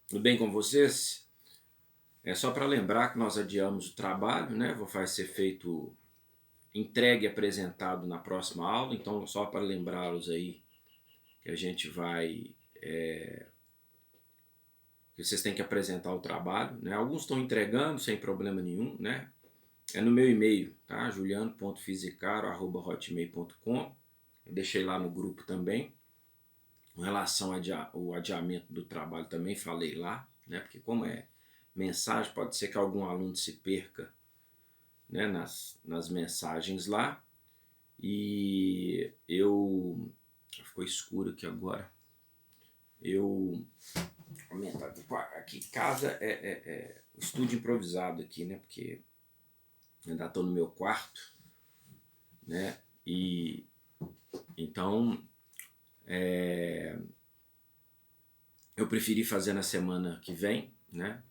Tudo bem com vocês? É só para lembrar que nós adiamos o trabalho, né? Vai ser feito entregue e apresentado na próxima aula, então só para lembrá-los aí que a gente vai, que vocês têm que apresentar o trabalho, né? Alguns estão entregando sem problema nenhum, né? É no meu e-mail, tá? juliano.fisicaro@hotmail.com. Eu deixei lá no grupo também. Com relação ao adiamento do trabalho também falei lá, né? Porque como é mensagem, pode ser que algum aluno se perca, né, nas mensagens lá. E eu. Ficou escuro aqui agora. Eu. Aumentar aqui. Casa é estúdio improvisado aqui, né? Porque ainda estou no meu quarto, né? E então eu preferi fazer na semana que vem, né?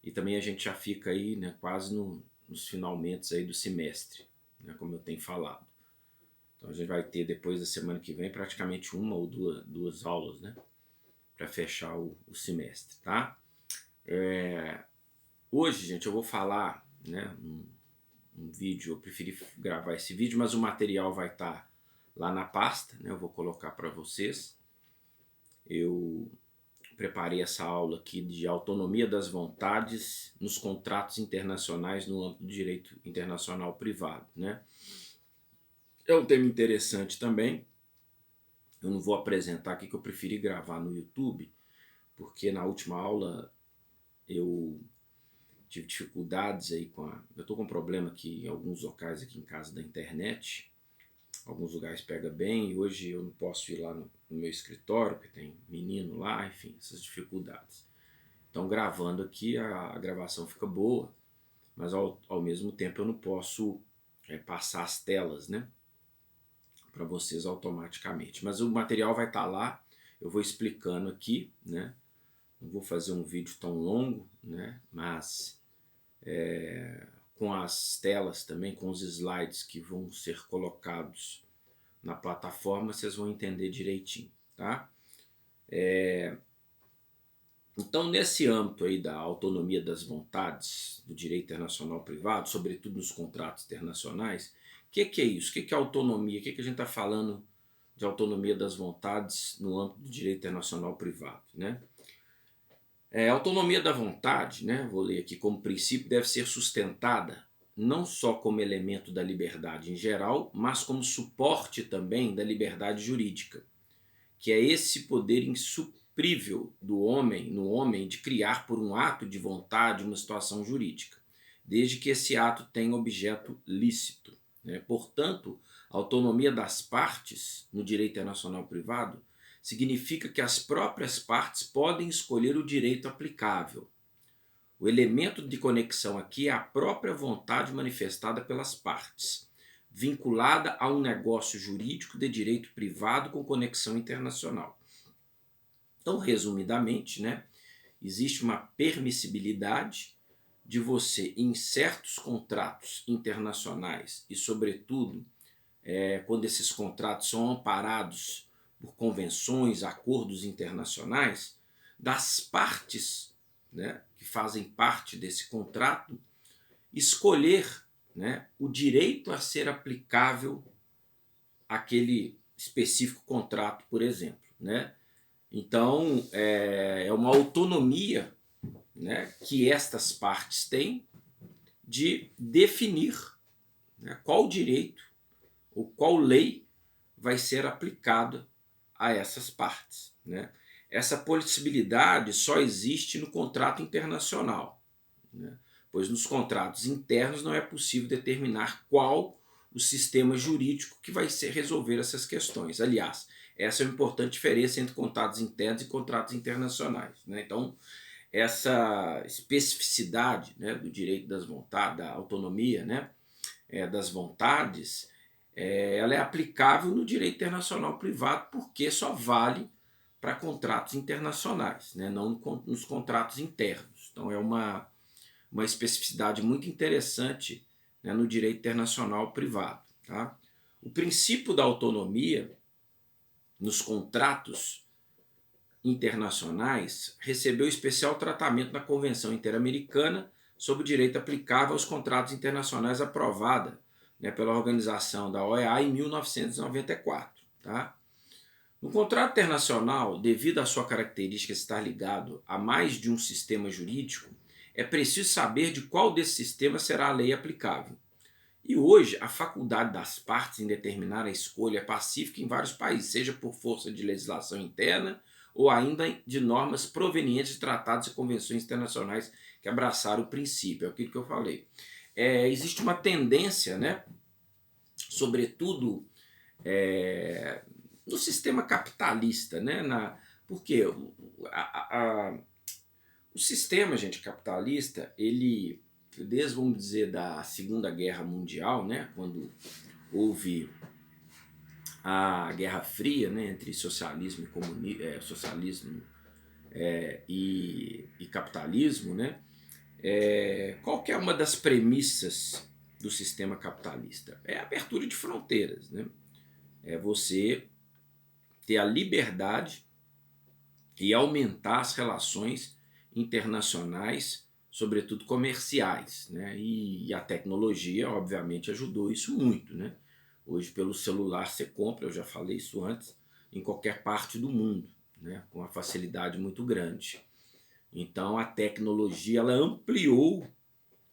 E também a gente já fica aí, né, quase nos finalmente aí do semestre, né, como eu tenho falado. Então a gente vai ter depois da semana que vem praticamente uma ou duas aulas, né, para fechar o semestre, tá? Hoje, gente, eu vou falar, né, um vídeo, eu preferi gravar esse vídeo, mas o material vai estar lá na pasta, né, eu vou colocar para vocês. Eu preparei essa aula aqui de autonomia das vontades nos contratos internacionais no âmbito do direito internacional privado, né? É um tema interessante também. Eu não vou apresentar aqui que eu preferi gravar no YouTube, porque na última aula eu tive dificuldades aí eu estou com um problema aqui em alguns locais aqui em casa da internet. Alguns lugares pega bem e hoje eu não posso ir lá no meu escritório, porque tem menino lá, enfim, essas dificuldades. Então, gravando aqui, a gravação fica boa, mas ao mesmo tempo eu não posso passar as telas, né, para vocês automaticamente. Mas o material vai estar lá, eu vou explicando aqui, né, não vou fazer um vídeo tão longo, né, mas com as telas também, com os slides que vão ser colocados na plataforma, vocês vão entender direitinho, tá? Então, nesse âmbito aí da autonomia das vontades do direito internacional privado, sobretudo nos contratos internacionais, o que é isso? O que é autonomia? O que a gente está falando de autonomia das vontades no âmbito do direito internacional privado, né? A autonomia da vontade, né, vou ler aqui, como princípio deve ser sustentada não só como elemento da liberdade em geral, mas como suporte também da liberdade jurídica, que é esse poder insuprível do homem, no homem, de criar por um ato de vontade uma situação jurídica, desde que esse ato tenha objeto lícito, né? Portanto, a autonomia das partes no direito internacional privado significa que as próprias partes podem escolher o direito aplicável. O elemento de conexão aqui é a própria vontade manifestada pelas partes, vinculada a um negócio jurídico de direito privado com conexão internacional. Então, resumidamente, né, existe uma permissibilidade de você, em certos contratos internacionais, e sobretudo quando esses contratos são amparados por convenções, acordos internacionais, das partes, né, que fazem parte desse contrato, escolher, né, o direito a ser aplicável àquele específico contrato, por exemplo, né? Então, é uma autonomia, né, que estas partes têm de definir, né, qual direito ou qual lei vai ser aplicada a essas partes, né? Essa possibilidade só existe no contrato internacional, né? Pois nos contratos internos não é possível determinar qual o sistema jurídico que vai resolver essas questões. Aliás, essa é uma importante diferença entre contratos internos e contratos internacionais, né? Então, essa especificidade, né, do direito das vontades, da autonomia, né, das vontades, ela é aplicável no direito internacional privado porque só vale para contratos internacionais, né, não nos contratos internos. Então é uma especificidade muito interessante, né, no direito internacional privado. Tá? O princípio da autonomia nos contratos internacionais recebeu especial tratamento na Convenção Interamericana sobre o Direito Aplicável aos Contratos Internacionais aprovada, né, pela organização da OEA em 1994. Tá? No contrato internacional, devido à sua característica estar ligado a mais de um sistema jurídico, é preciso saber de qual desses sistemas será a lei aplicável. E hoje, a faculdade das partes em determinar a escolha é pacífica em vários países, seja por força de legislação interna ou ainda de normas provenientes de tratados e convenções internacionais que abraçaram o princípio. É aquilo que eu falei. Existe uma tendência, né, sobretudo no sistema capitalista, né, porque o sistema, gente, capitalista, ele, desde, vamos dizer, da Segunda Guerra Mundial, né, quando houve a Guerra Fria, né, entre socialismo e e capitalismo, né, qual que é uma das premissas do sistema capitalista? É a abertura de fronteiras, né? É você ter a liberdade e aumentar as relações internacionais, sobretudo comerciais, né? E a tecnologia, obviamente, ajudou isso muito, né? Hoje, pelo celular, você compra, eu já falei isso antes, em qualquer parte do mundo, né? Com uma facilidade muito grande. Então, a tecnologia ela ampliou,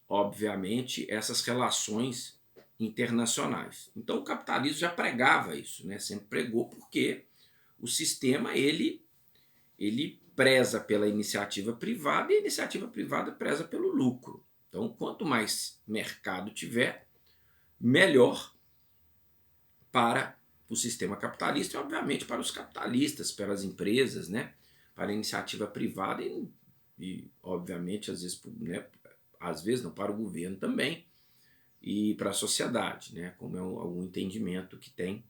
obviamente, essas relações internacionais. Então, o capitalismo já pregava isso, né? Sempre pregou, porque o sistema ele preza pela iniciativa privada e a iniciativa privada preza pelo lucro. Então, quanto mais mercado tiver, melhor para o sistema capitalista e, obviamente, para os capitalistas, para as empresas, né? Para a iniciativa privada e obviamente, às vezes não, para o governo também e para a sociedade, né? Como é algum entendimento que tem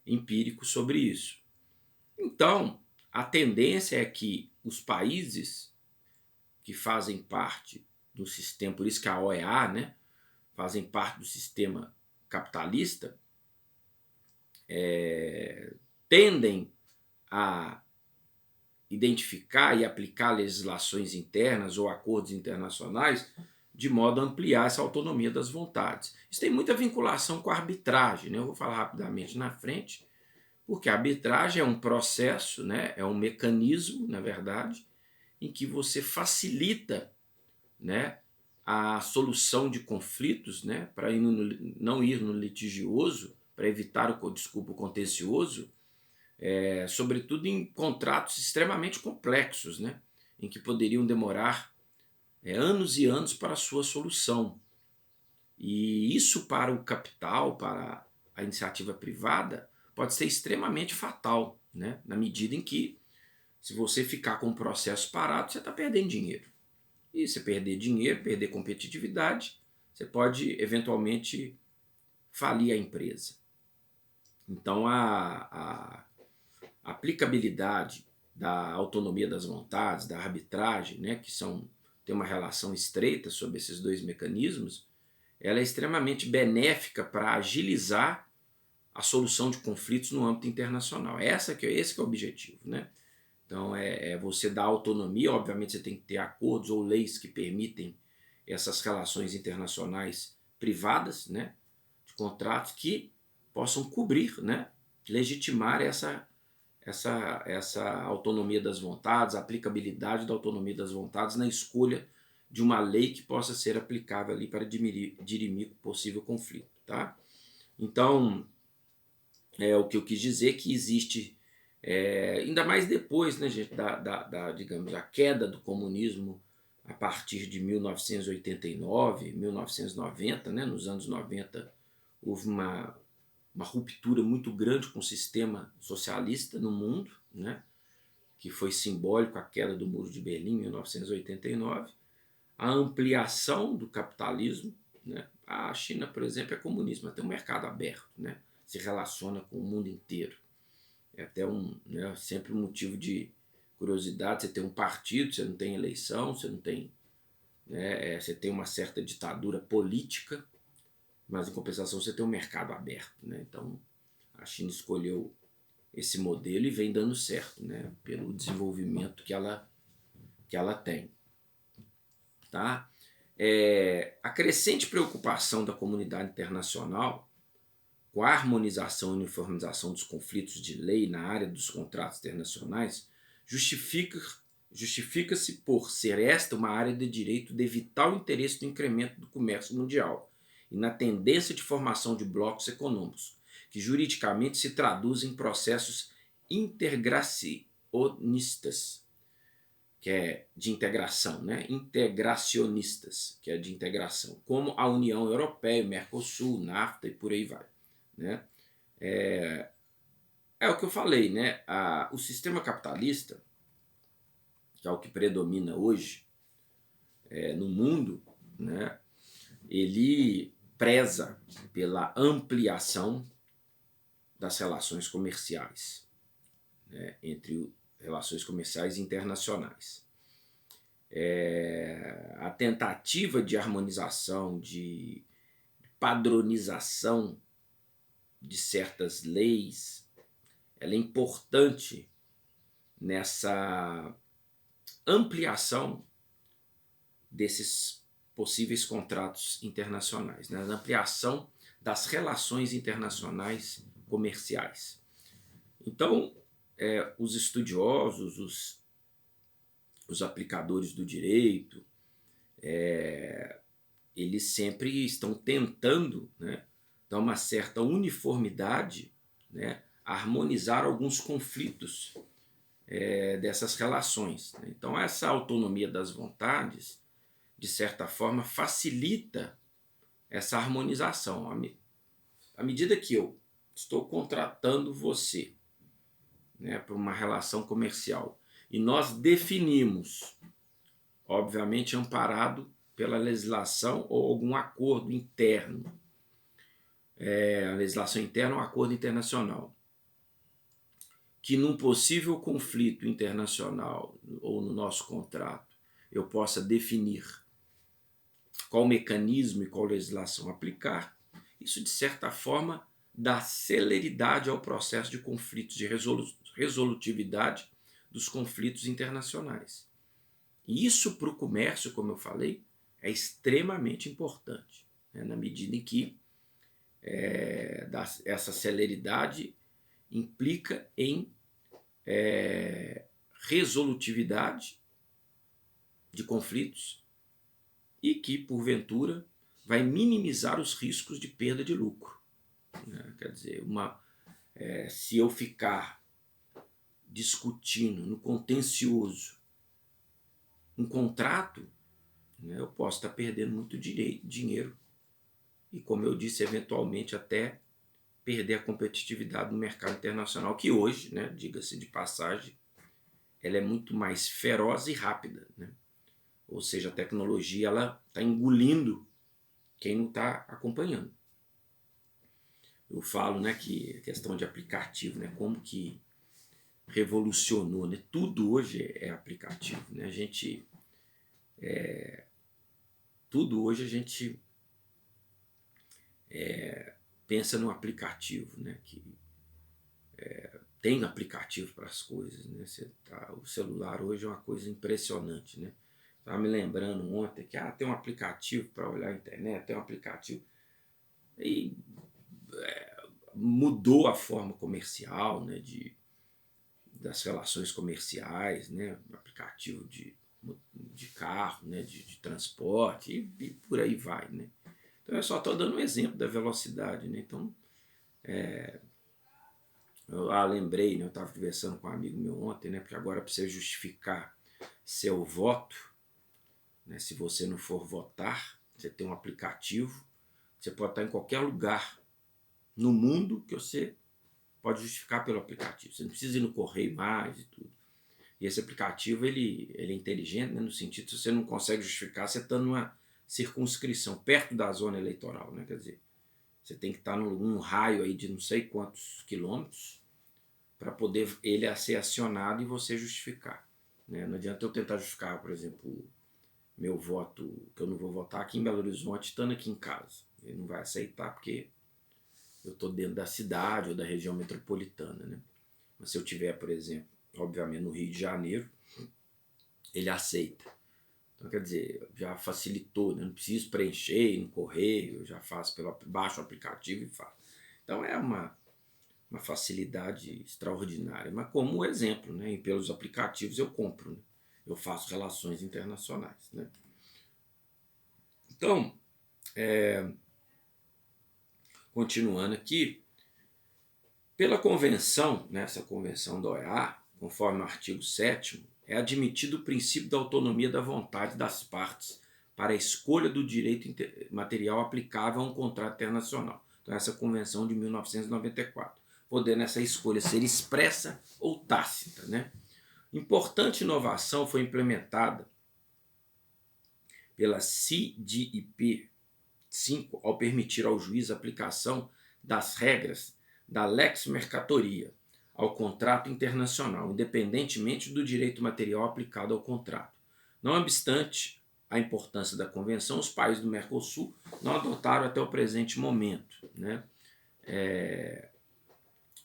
empírico sobre isso. Então, a tendência é que os países que fazem parte do sistema, por isso que a OEA, né, fazem parte do sistema capitalista, tendem a identificar e aplicar legislações internas ou acordos internacionais de modo a ampliar essa autonomia das vontades. Isso tem muita vinculação com a arbitragem, né? Eu vou falar rapidamente na frente, porque a arbitragem é um processo, né? É um mecanismo, na verdade, em que você facilita, né, a solução de conflitos, né, para não ir no litigioso, para evitar o contencioso, sobretudo em contratos extremamente complexos, né, em que poderiam demorar anos e anos para a sua solução. E isso para o capital, para a iniciativa privada, pode ser extremamente fatal, né, na medida em que, se você ficar com o processo parado, você está perdendo dinheiro. E se perder dinheiro, perder competitividade, você pode eventualmente falir a empresa. Então a aplicabilidade da autonomia das vontades, da arbitragem, né, que tem uma relação estreita sobre esses dois mecanismos, ela é extremamente benéfica para agilizar a solução de conflitos no âmbito internacional. Esse que é o objetivo, né? Então, você dar autonomia, obviamente você tem que ter acordos ou leis que permitem essas relações internacionais privadas, né, de contratos que possam cobrir, né, legitimar essa autonomia das vontades, a aplicabilidade da autonomia das vontades na escolha de uma lei que possa ser aplicável ali para dirimir possível conflito. Tá? Então, o que eu quis dizer é que existe, ainda mais depois, né, gente, digamos, a queda do comunismo a partir de 1989, 1990, né, nos anos 90, houve uma ruptura muito grande com o sistema socialista no mundo, né, que foi simbólico a queda do Muro de Berlim em 1989, a ampliação do capitalismo, né, a China, por exemplo, é comunista, mas tem um mercado aberto, né, se relaciona com o mundo inteiro. É até sempre um motivo de curiosidade. Você tem um partido, você não tem eleição, você não tem, né, você tem uma certa ditadura política, mas em compensação você tem um mercado aberto, né? Então a China escolheu esse modelo e vem dando certo, né? Pelo desenvolvimento que ela tem. Tá? A crescente preocupação da comunidade internacional com a harmonização e uniformização dos conflitos de lei na área dos contratos internacionais justifica-se por ser esta uma área de direito de vital interesse no incremento do comércio mundial e na tendência de formação de blocos econômicos, que juridicamente se traduzem em processos integracionistas, que é de integração, né? Integracionistas, que é de integração, como a União Europeia, o Mercosul, NAFTA e por aí vai, né? É o que eu falei, né? O sistema capitalista, que é o que predomina hoje no mundo, né? Ele preza pela ampliação das relações comerciais, né? Entre relações comerciais internacionais. A tentativa de harmonização, de padronização de certas leis, ela é importante nessa ampliação desses possíveis contratos internacionais, né? Na ampliação das relações internacionais comerciais. Então, os estudiosos, os aplicadores do direito, eles sempre estão tentando, né, dar uma certa uniformidade, né, harmonizar alguns conflitos dessas relações. Né? Então, essa autonomia das vontades, de certa forma, facilita essa harmonização. À medida que eu estou contratando você, né, para uma relação comercial, e nós definimos, obviamente amparado pela legislação ou algum acordo interno, a legislação interna ou um acordo internacional, que num possível conflito internacional ou no nosso contrato eu possa definir qual mecanismo e qual legislação aplicar, isso de certa forma dá celeridade ao processo de conflitos, de resolutividade dos conflitos internacionais. E isso para o comércio, como eu falei, é extremamente importante, né? Na medida em que essa celeridade implica em resolutividade de conflitos e que, porventura, vai minimizar os riscos de perda de lucro. Né? Quer dizer, se eu ficar discutindo no contencioso um contrato, né, eu posso estar perdendo muito dinheiro e, como eu disse, eventualmente até perder a competitividade no mercado internacional, que hoje, né, diga-se de passagem, ela é muito mais feroz e rápida, né? Ou seja, a tecnologia está engolindo quem não está acompanhando. Eu falo, né, que a questão de aplicativo, né, como que revolucionou, né? Tudo hoje é aplicativo, né? Tudo hoje a gente pensa no aplicativo, né? Que tem aplicativo para as coisas, né? O celular hoje é uma coisa impressionante, né? Estava me lembrando ontem que tem um aplicativo para olhar a internet, tem um aplicativo. E mudou a forma comercial, né? Das relações comerciais, né? Aplicativo de carro, né? De transporte e por aí vai, né? Então eu só estou dando um exemplo da velocidade, né? Então, eu lembrei, né? Eu estava conversando com um amigo meu ontem, né? Porque agora para você justificar seu voto, né? Se você não for votar, você tem um aplicativo, você pode estar em qualquer lugar no mundo que você pode justificar pelo aplicativo. Você não precisa ir no correio mais e tudo. E esse aplicativo ele é inteligente, né? No sentido que se você não consegue justificar, você está numa circunscrição perto da zona eleitoral, né? Quer dizer, você tem que estar num raio aí de não sei quantos quilômetros para poder ele ser acionado e você justificar, né? Não adianta eu tentar justificar, por exemplo, meu voto, que eu não vou votar aqui em Belo Horizonte, estando aqui em casa. Ele não vai aceitar porque eu estou dentro da cidade ou da região metropolitana, né? Mas se eu tiver, por exemplo, obviamente no Rio de Janeiro, ele aceita. Então, quer dizer, já facilitou, né? Não preciso preencher no correio, eu já faço baixo o aplicativo e faço. Então é uma facilidade extraordinária. Mas como exemplo, né? E pelos aplicativos eu compro, né? Eu faço relações internacionais, né? Então, continuando aqui, pela convenção, nessa convenção da OEA, conforme o artigo 7º, é admitido o princípio da autonomia da vontade das partes para a escolha do direito material aplicável a um contrato internacional. Então, essa convenção de 1994, podendo essa escolha ser expressa ou tácita, né? Importante inovação foi implementada pela CDIP 5 ao permitir ao juiz a aplicação das regras da Lex Mercatoria ao contrato internacional, independentemente do direito material aplicado ao contrato. Não obstante a importância da convenção, os países do Mercosul não adotaram até o presente momento, né?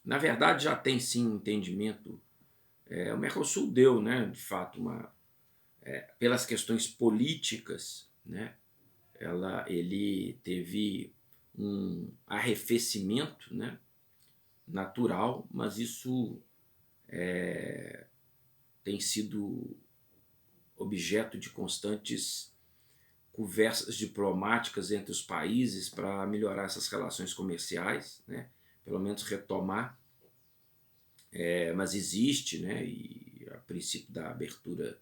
Na verdade, já tem sim um entendimento. O Mercosul deu, né, de fato, pelas questões políticas, né, ele teve um arrefecimento, né, natural, mas isso tem sido objeto de constantes conversas diplomáticas entre os países para melhorar essas relações comerciais, né, pelo menos retomar, mas existe, né, e a princípio da abertura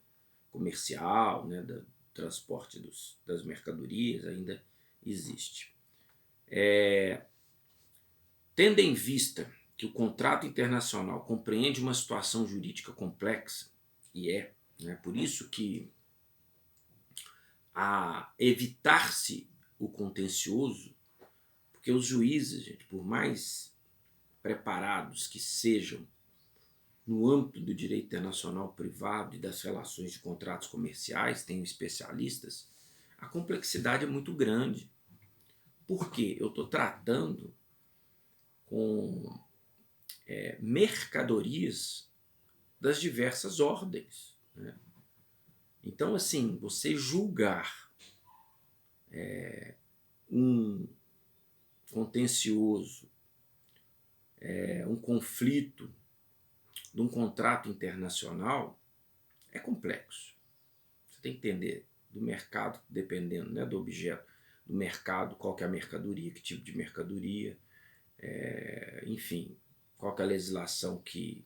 comercial, né, do transporte das mercadorias ainda existe. Tendo em vista que o contrato internacional compreende uma situação jurídica complexa, né, por isso que a evitar-se o contencioso, porque os juízes, gente, por mais preparados que sejam no âmbito do direito internacional privado e das relações de contratos comerciais, tem especialistas, a complexidade é muito grande. Por quê? Eu estou tratando com mercadorias das diversas ordens, né? Então, assim, você julgar um contencioso, um conflito de um contrato internacional é complexo. Você tem que entender do mercado, dependendo, né, do objeto, do mercado, qual que é a mercadoria, que tipo de mercadoria, enfim, qual que é a legislação que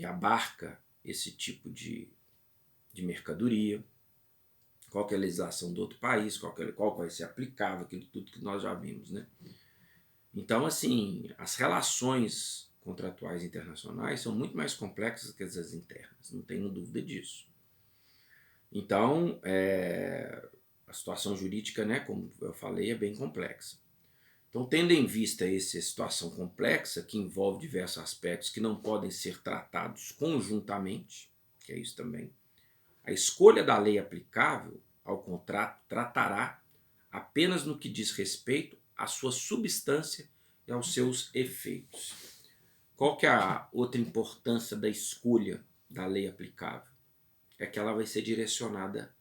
abarca esse tipo de mercadoria, qual que é a legislação do outro país, qual vai ser aplicável, aquilo tudo que nós já vimos, né? Então, assim, as relações contratuais internacionais são muito mais complexas que as internas, não tenho dúvida disso. Então, a situação jurídica, né, como eu falei, é bem complexa. Então, tendo em vista essa situação complexa, que envolve diversos aspectos que não podem ser tratados conjuntamente, que é isso também, a escolha da lei aplicável ao contrato tratará apenas no que diz respeito à sua substância e aos seus efeitos. Qual que é a outra importância da escolha da lei aplicável? É que ela vai ser direcionada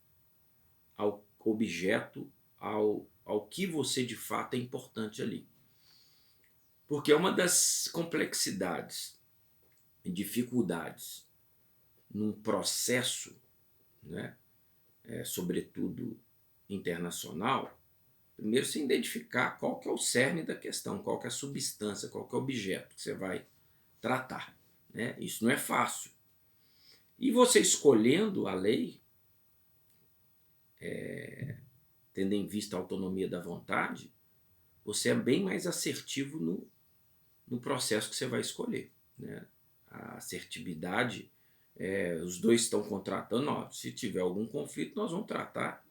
ao objeto, ao que você de fato é importante ali. Porque uma das complexidades e dificuldades num processo, né, sobretudo internacional, primeiro se identificar qual que é o cerne da questão, qual que é a substância, qual que é o objeto que você vai tratar, né? Isso não é fácil. E você escolhendo a lei, tendo em vista a autonomia da vontade, você é bem mais assertivo no processo que você vai escolher, né? A assertividade, os dois estão contratando, ó, se tiver algum conflito, nós vamos tratar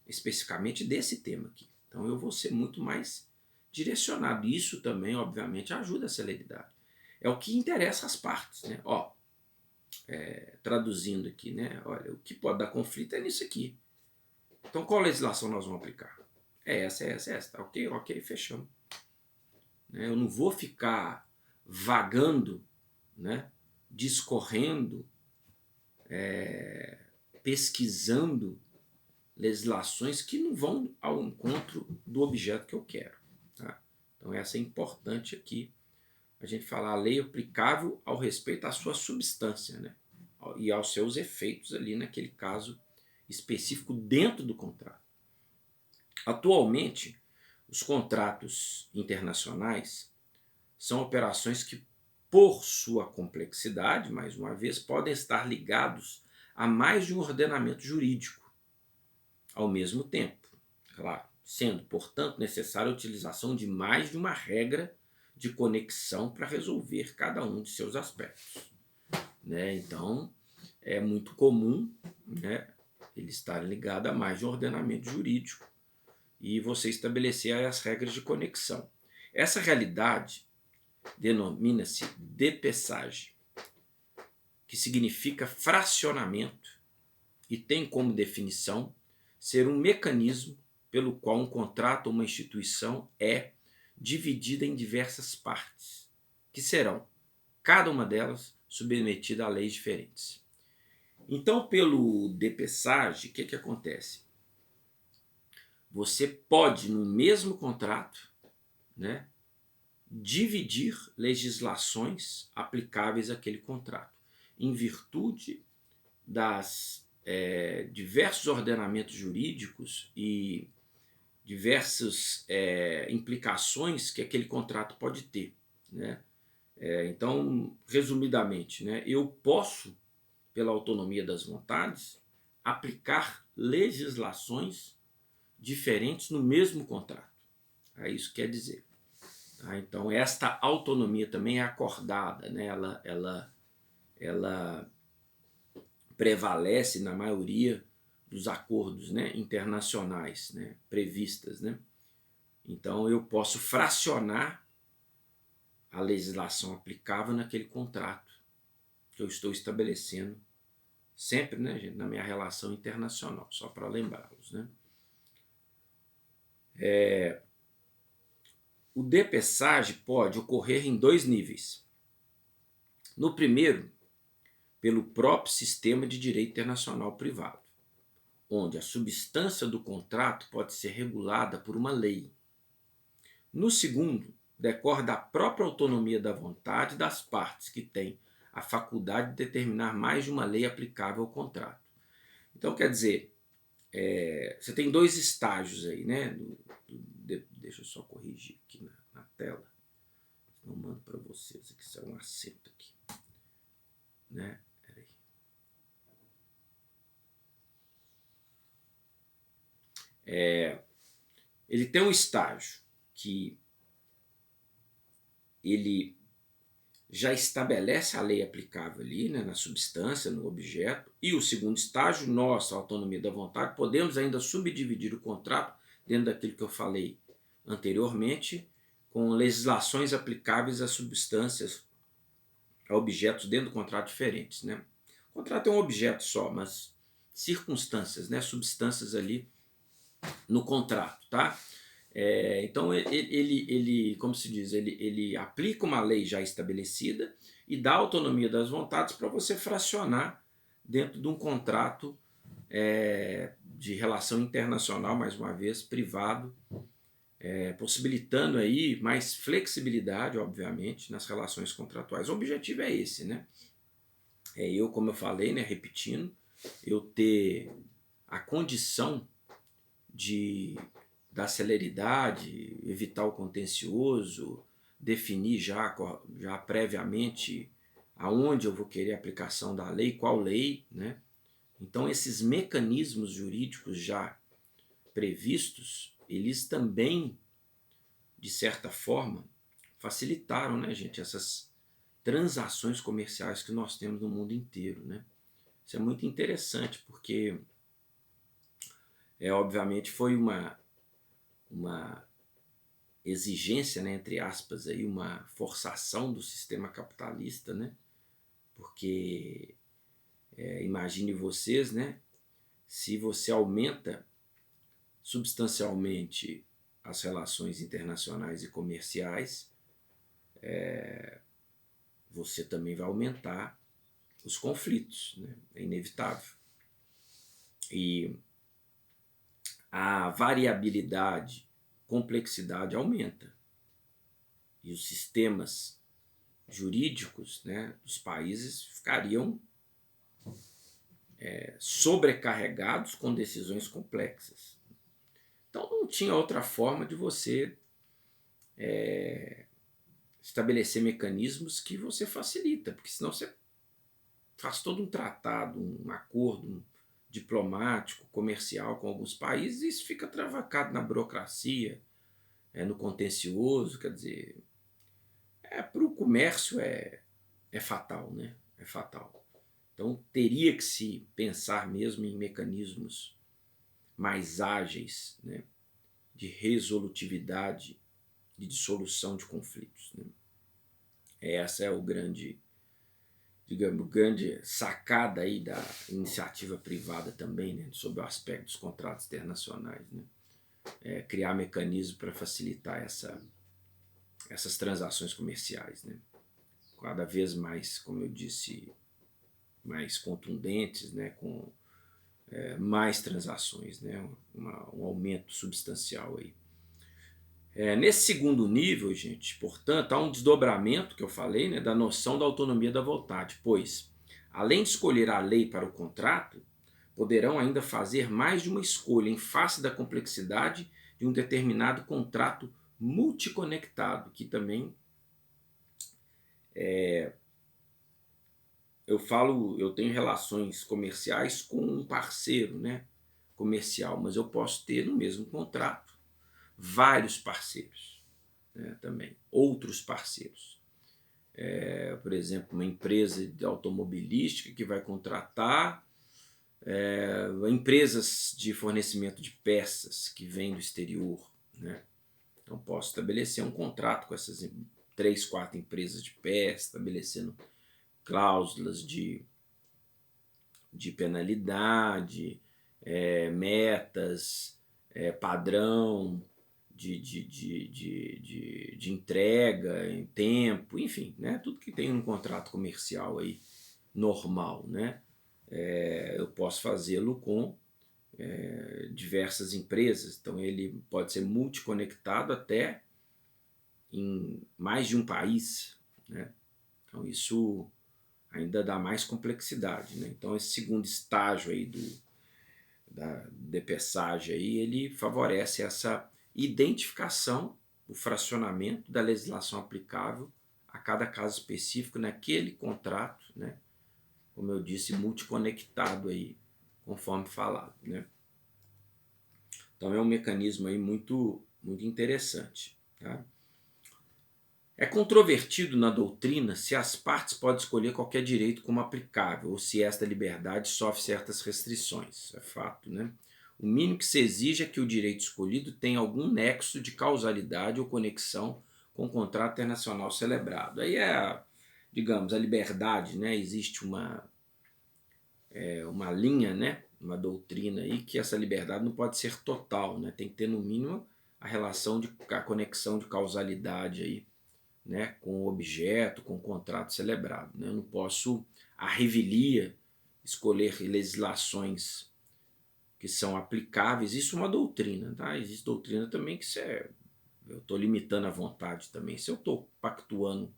especificamente desse tema aqui. Então eu vou ser muito mais direcionado. Isso também, obviamente, ajuda a celeridade. É o que interessa às partes, né? Ó, traduzindo aqui, né? Olha, o que pode dar conflito é nisso aqui. Então qual legislação nós vamos aplicar? É essa. Tá ok, fechamos. Eu não vou ficar vagando né, discorrendo, pesquisando legislações que não vão ao encontro do objeto que eu quero. Tá? Então essa é importante aqui, a gente falar a lei aplicável ao respeito à sua substância, né? E aos seus efeitos ali naquele caso específico dentro do contrato. Atualmente, os contratos internacionais são operações que, por sua complexidade, mais uma vez, podem estar ligados a mais de um ordenamento jurídico ao mesmo tempo. Claro, sendo, portanto, necessária a utilização de mais de uma regra de conexão para resolver cada um de seus aspectos. Né? Então, é muito comum, né, ele estar ligado a mais de um ordenamento jurídico e você estabelecer aí as regras de conexão. Essa realidade denomina-se depeçagem, que significa fracionamento e tem como definição ser um mecanismo pelo qual um contrato ou uma instituição é dividida em diversas partes, que serão, cada uma delas, submetida a leis diferentes. Então, pelo depeçage, o que acontece? Você pode, no mesmo contrato, né, dividir legislações aplicáveis àquele contrato, em virtude das diversos ordenamentos jurídicos e diversas implicações que aquele contrato pode ter. Né? Então, resumidamente, né, eu posso, pela autonomia das vontades, aplicar legislações diferentes no mesmo contrato. É isso que quer dizer. Tá? Então, esta autonomia também é acordada, né? Ela prevalece na maioria dos acordos, né, internacionais, né, previstas. Né? Então, eu posso fracionar a legislação aplicável naquele contrato que eu estou estabelecendo, sempre, né, gente, na minha relação internacional, só para lembrá-los. Né? O depeçage pode ocorrer em dois níveis. No primeiro, pelo próprio sistema de direito internacional privado, onde a substância do contrato pode ser regulada por uma lei. No segundo, decorre da própria autonomia da vontade das partes, que têm a faculdade de determinar mais de uma lei aplicável ao contrato. Então, quer dizer, você tem dois estágios aí, né? Deixa eu só corrigir aqui na tela. Não mando para vocês aqui, isso é um acento aqui. Né? Peraí. Ele tem um estágio que ele já estabelece a lei aplicável ali, né, na substância, no objeto, e o segundo estágio, nossa autonomia da vontade, podemos ainda subdividir o contrato dentro daquilo que eu falei anteriormente, com legislações aplicáveis a substâncias, a objetos dentro do contrato diferentes. Né? O contrato é um objeto só, mas circunstâncias, né, substâncias ali no contrato, tá? Então ele, como se diz, ele aplica uma lei já estabelecida e dá autonomia das vontades para você fracionar dentro de um contrato de relação internacional, mais uma vez, privado, possibilitando aí mais flexibilidade, obviamente, nas relações contratuais. O objetivo é esse, né? Eu, como eu falei, né, repetindo, eu ter a condição da celeridade, evitar o contencioso, definir já previamente aonde eu vou querer a aplicação da lei, qual lei. Né? Então, esses mecanismos jurídicos já previstos, eles também, de certa forma, facilitaram, né, gente, essas transações comerciais que nós temos no mundo inteiro. Né? Isso é muito interessante, porque obviamente foi uma exigência, né, entre aspas, aí, uma forçação do sistema capitalista, né? Porque imagine vocês, né, se você aumenta substancialmente as relações internacionais e comerciais, você também vai aumentar os conflitos, né? É inevitável. E a variabilidade, complexidade aumenta. E os sistemas jurídicos, né, dos países ficariam sobrecarregados com decisões complexas. Então não tinha outra forma de você estabelecer mecanismos que você facilita, porque senão você faz todo um tratado, um acordo diplomático, comercial com alguns países e isso fica travacado na burocracia, no contencioso, quer dizer, para o comércio é fatal, né? É fatal. Então teria que se pensar mesmo em mecanismos mais ágeis, né, de resolutividade, de dissolução de conflitos, né? Essa é o grande, digamos, grande sacada aí da iniciativa privada também, né, sobre o aspecto dos contratos internacionais, né? Criar mecanismos para facilitar essas transações comerciais, né? Cada vez mais, como eu disse, mais contundentes, né, com mais transações, né, um aumento substancial aí. Nesse segundo nível, gente, portanto, há um desdobramento que eu falei, né, da noção da autonomia da vontade, pois, além de escolher a lei para o contrato, poderão ainda fazer mais de uma escolha em face da complexidade de um determinado contrato multiconectado, que também eu tenho relações comerciais com um parceiro, né, comercial, mas eu posso ter no mesmo contrato vários parceiros, né, também, outros parceiros. Por exemplo, uma empresa de automobilística que vai contratar empresas de fornecimento de peças que vêm do exterior, né? Então posso estabelecer um contrato com essas 3, 4 empresas de peças, estabelecendo cláusulas de penalidade, metas, padrão de entrega em tempo, enfim, né? Tudo que tem um contrato comercial aí normal, né? Eu posso fazê-lo com diversas empresas, então ele pode ser multiconectado até em mais de um país, né? Então isso ainda dá mais complexidade, né? Então esse segundo estágio aí da DPSAGE aí, ele favorece essa identificação, o fracionamento da legislação aplicável a cada caso específico naquele contrato, né? Como eu disse, multiconectado aí, conforme falado, né? Então é um mecanismo aí muito, muito interessante, tá? É controvertido na doutrina se as partes podem escolher qualquer direito como aplicável ou se esta liberdade sofre certas restrições. É fato, né? O mínimo que se exige é que o direito escolhido tenha algum nexo de causalidade ou conexão com o contrato internacional celebrado. Aí digamos, a liberdade, né? Existe uma linha, né? Uma doutrina aí que essa liberdade não pode ser total, né? Tem que ter no mínimo a conexão de causalidade aí, né, com o objeto, com o contrato celebrado, né? Eu não posso, à revelia, escolher legislações que são aplicáveis. Isso é uma doutrina, tá? Existe doutrina também que eu estou limitando a vontade também. Se eu estou pactuando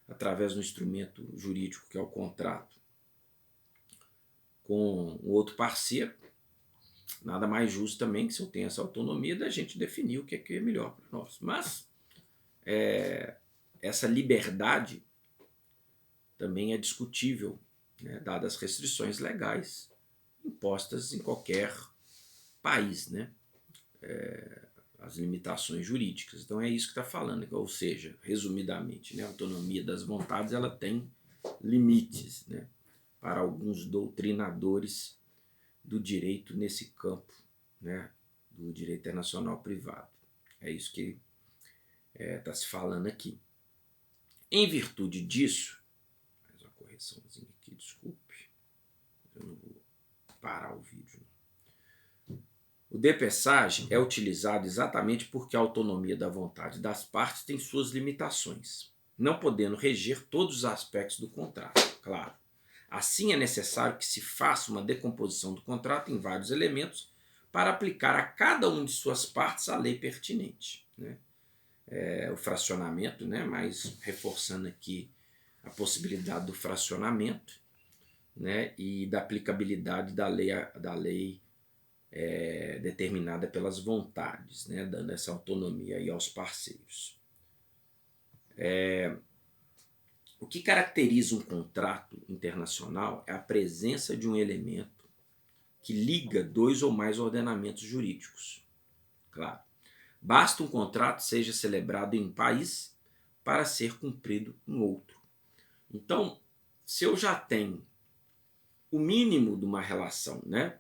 através do instrumento jurídico que é o contrato com o outro parceiro, nada mais justo também que se eu tenho essa autonomia da gente definir o que é melhor para nós. Mas essa liberdade também é discutível, né, dadas as restrições legais impostas em qualquer país, né, as limitações jurídicas. Então é isso que está falando, ou seja, resumidamente, né, a autonomia das vontades ela tem limites, né, para alguns doutrinadores do direito nesse campo, né, do direito internacional privado. É isso que está se falando aqui. Em virtude disso, mais uma correçãozinha aqui, desculpe, eu não vou parar o vídeo. O DPSAGE é utilizado exatamente porque a autonomia da vontade das partes tem suas limitações. não podendo reger todos os aspectos do contrato, claro. Assim, é necessário que se faça uma decomposição do contrato em vários elementos para aplicar a cada uma de suas partes a lei pertinente, né? O fracionamento, né? Mas reforçando aqui a possibilidade do fracionamento, né? E da aplicabilidade da lei determinada pelas vontades, né? Dando essa autonomia aí aos parceiros. O que caracteriza um contrato internacional é a presença de um elemento que liga dois ou mais ordenamentos jurídicos. Claro, basta um contrato seja celebrado em um país para ser cumprido em outro. Então, se eu já tenho o mínimo de uma relação, né,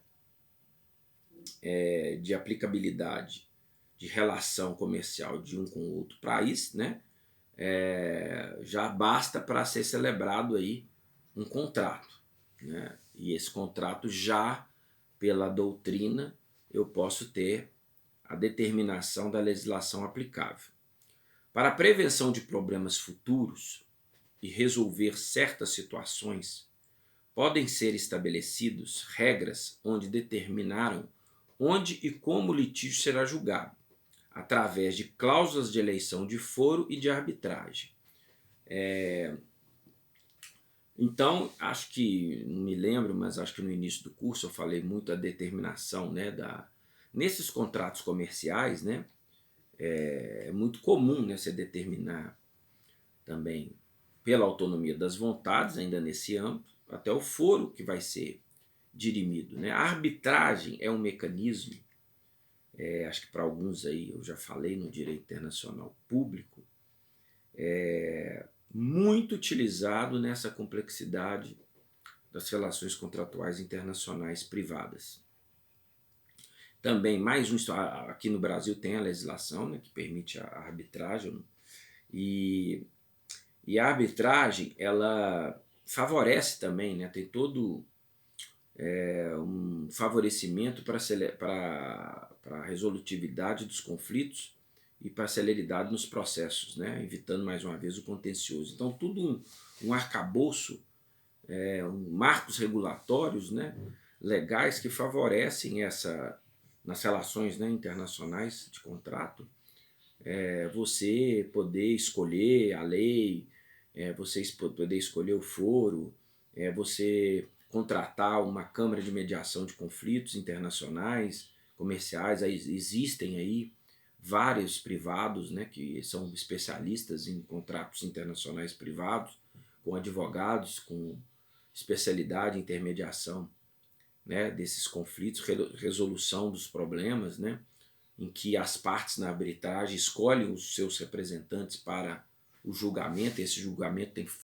de aplicabilidade de relação comercial de um com o outro país, né, já basta para ser celebrado aí um contrato, né? E esse contrato já, pela doutrina, eu posso ter a determinação da legislação aplicável. Para a prevenção de problemas futuros e resolver certas situações, podem ser estabelecidos regras onde determinaram onde e como o litígio será julgado, através de cláusulas de eleição de foro e de arbitragem. Então, acho que, não me lembro, mas acho que no início do curso eu falei muito da determinação, né, nesses contratos comerciais, né, é muito comum, né, você determinar também pela autonomia das vontades, ainda nesse âmbito, até o foro que vai ser dirimido, né? A arbitragem é um mecanismo, acho que para alguns aí eu já falei no direito internacional público, muito utilizado nessa complexidade das relações contratuais internacionais privadas. Também, mais um, aqui no Brasil tem a legislação, né, que permite a arbitragem, e a arbitragem, ela favorece também, né, tem todo um favorecimento para a resolutividade dos conflitos e para a celeridade nos processos, né, evitando mais uma vez o contencioso. Então, tudo um arcabouço, marcos regulatórios, né, legais que favorecem nas relações, né, internacionais de contrato, você poder escolher a lei, você poder escolher o foro, você contratar uma câmara de mediação de conflitos internacionais, comerciais. Aí existem aí vários privados, né, que são especialistas em contratos internacionais privados, com advogados, com especialidade em intermediação, né, desses conflitos, resolução dos problemas, né, em que as partes na arbitragem escolhem os seus representantes para o julgamento. Esse julgamento tem